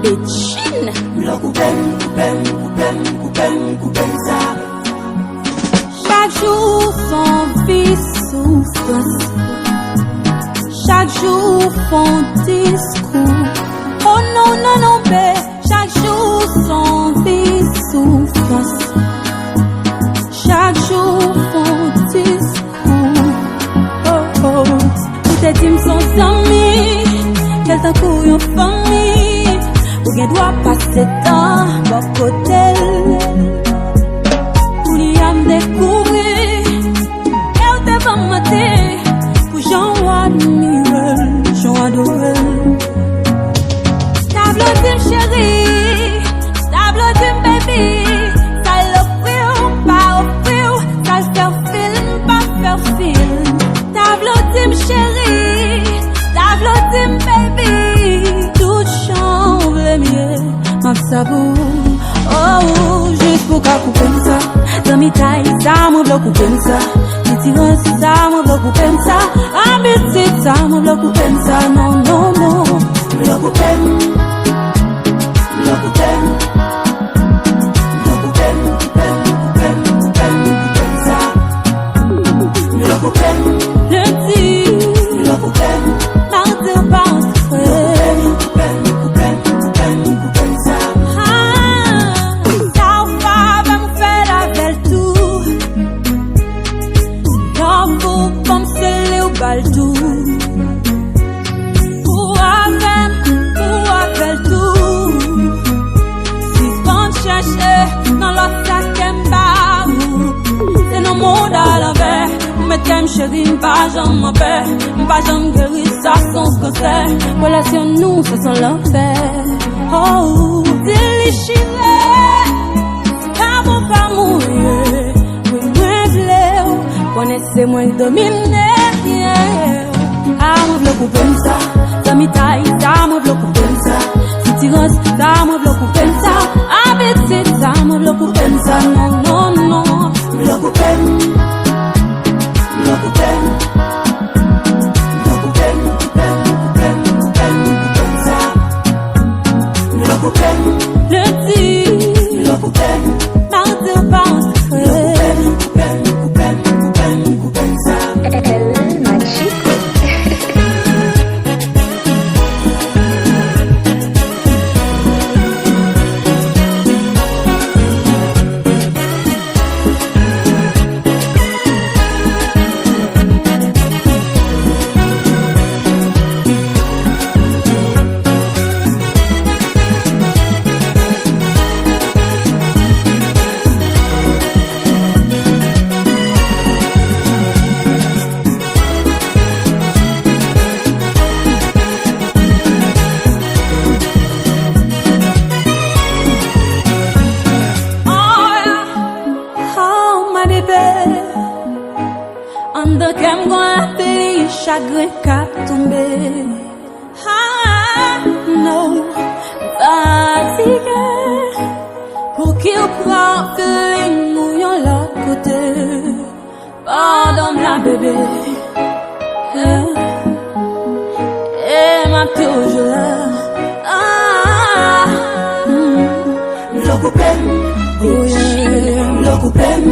Bitchin. Chaque jour son vie souffrance. Chaque jour son discours. Oh non, non, non, mais chaque jour son vie souffrance. Chaque jour son discours. Oh oh. Tout est dit sans amis. Quel temps pour une famille. Ou bien doit passer temps bon côté. Pour y am découvrir. Et on te va mater. Pour j'en admire. J'en adore. Tableau d'une chérie. Tableau d'une baby. Ça l'offrir, pas offrir. Ça le faire film, pas faire film. Tableau d'une chérie. Tableau d'une baby. Tout change le mieux. Ma sabou. Oh, juste pour qu'à couper ça. Dans mes tailles, ça me bloque couper ça. Petit rose, ça me bloque couper ça. Habitude, ça me bloque couper ça. Non, non, non. Bloque couper. Chérie, m'pas j'en paix, m'pas j'en guérir, ça sans cancer. Relation nous, ça sent l'enfer. Oh, déchiré, pas bon, pas mourir. Oui, moi, v'lais, connaissez-moi, dominer. Ah, moi, v'lais couper ça. Ça m'y taille, ça, moi, v'lais couper ça. Si tu roses, ça, moi, v'lais couper ça. Habitude, ça, moi, v'lais couper ça. Non, non, non, v'lais couper. Ande kem gwan apeli chagrin ka tombe. Ah, no, fatigué. Pour qui ou prend feeling ou yon l'autre côté. Pardon la bébé. Et m'a toujours là. Ah, Lo coupem, oh yeah, lo coupem.